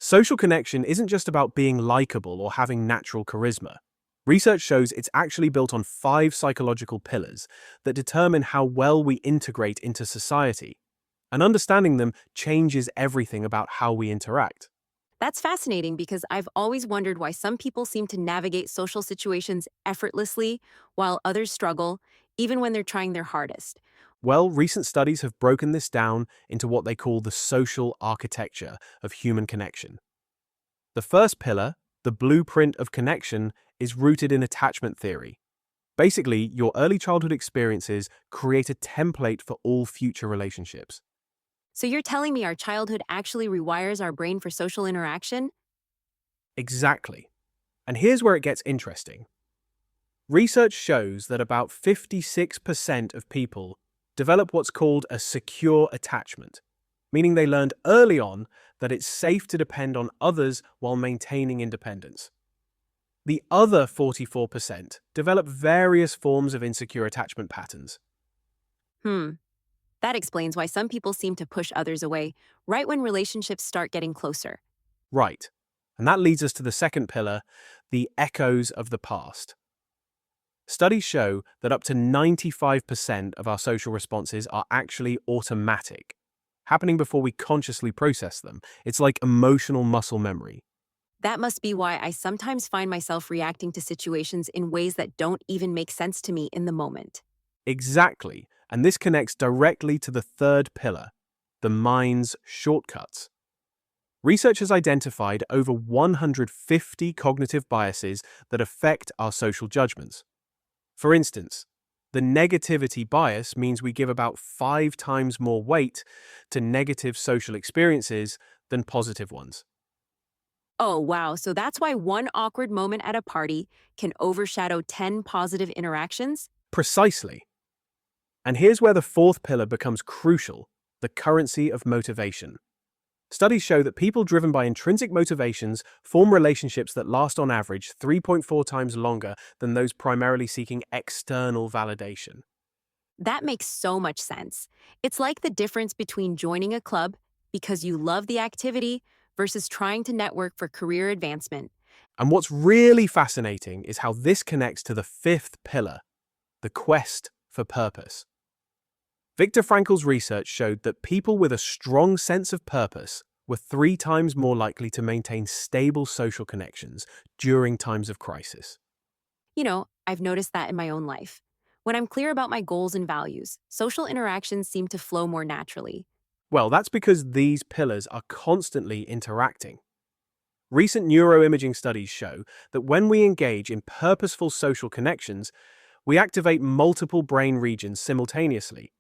Social connection isn't just about being likable or having natural charisma. Research shows it's actually built on five psychological pillars that determine how well we integrate into society. And understanding them changes everything about how we interact. That's fascinating because I've always wondered why some people seem to navigate social situations effortlessly while others struggle, even when they're trying their hardest. Well, recent studies have broken this down into what they call the social architecture of human connection. The first pillar, the blueprint of connection, is rooted in attachment theory. Basically, your early childhood experiences create a template for all future relationships. So you're telling me our childhood actually rewires our brain for social interaction? Exactly. And here's where it gets interesting. Research shows that about 56% of people develop what's called a secure attachment, meaning they learned early on that it's safe to depend on others while maintaining independence. The other 44% develop various forms of insecure attachment patterns. Hmm, that explains why some people seem to push others away right when relationships start getting closer. Right. And that leads us to the second pillar, the echoes of the past. Studies show that up to 95% of our social responses are actually automatic, happening before we consciously process them. It's like emotional muscle memory. That must be why I sometimes find myself reacting to situations in ways that don't even make sense to me in the moment. Exactly. And this connects directly to the third pillar, the mind's shortcuts. Research has identified over 150 cognitive biases that affect our social judgments. For instance, the negativity bias means we give about 5 times more weight to negative social experiences than positive ones. Oh, wow. So that's why one awkward moment at a party can overshadow 10 positive interactions? Precisely. And here's where the fourth pillar becomes crucial, the currency of motivation. Studies show that people driven by intrinsic motivations form relationships that last on average 3.4 times longer than those primarily seeking external validation. That makes so much sense. It's like the difference between joining a club because you love the activity versus trying to network for career advancement. And what's really fascinating is how this connects to the fifth pillar, the quest for purpose. Viktor Frankl's research showed that people with a strong sense of purpose were 3 times more likely to maintain stable social connections during times of crisis. I've noticed that in my own life. When I'm clear about my goals and values, social interactions seem to flow more naturally. Well, that's because these pillars are constantly interacting. Recent neuroimaging studies show that when we engage in purposeful social connections, we activate multiple brain regions simultaneously.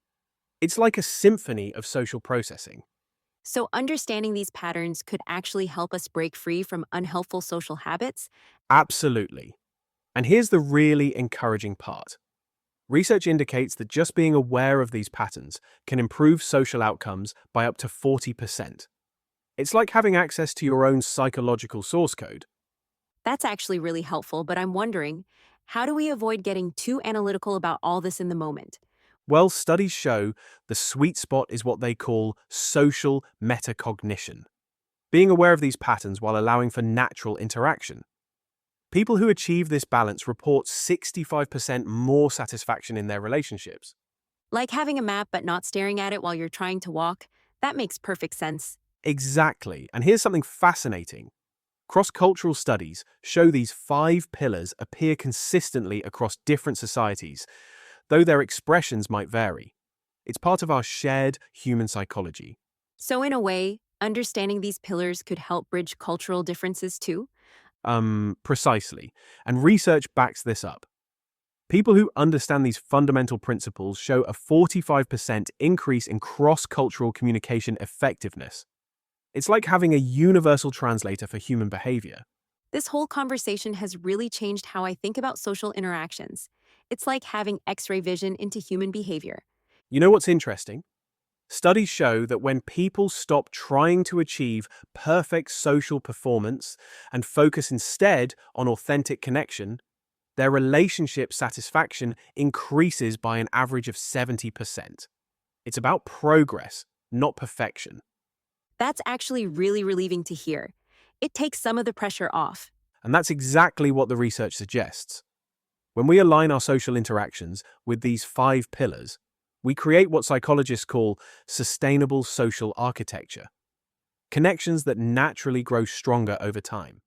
It's like a symphony of social processing. So, understanding these patterns could actually help us break free from unhelpful social habits. Absolutely. And here's the really encouraging part. Research indicates that just being aware of these patterns can improve social outcomes by up to 40%. It's like having access to your own psychological source code. That's actually really helpful, but I'm wondering, how do we avoid getting too analytical about all this in the moment? Well, studies show the sweet spot is what they call social metacognition, being aware of these patterns while allowing for natural interaction. People who achieve this balance report 65% more satisfaction in their relationships. Like having a map but not staring at it while you're trying to walk? That makes perfect sense. Exactly. And here's something fascinating. Cross-cultural studies show these five pillars appear consistently across different societies, though their expressions might vary. It's part of our shared human psychology. So, in a way, understanding these pillars could help bridge cultural differences too. Precisely. And research backs this up. People who understand these fundamental principles show a 45% increase in cross-cultural communication effectiveness. It's like having a universal translator for human behavior. This whole conversation has really changed how I think about social interactions. It's like having x ray vision into human behavior. You know what's interesting? Studies show that when people stop trying to achieve perfect social performance and focus instead on authentic connection, their relationship satisfaction increases by an average of 70%. It's about progress, not perfection. That's actually really relieving to hear. It takes some of the pressure off. And that's exactly what the research suggests. When we align our social interactions with these 5 pillars, we create what psychologists call sustainable social architecture, connections that naturally grow stronger over time.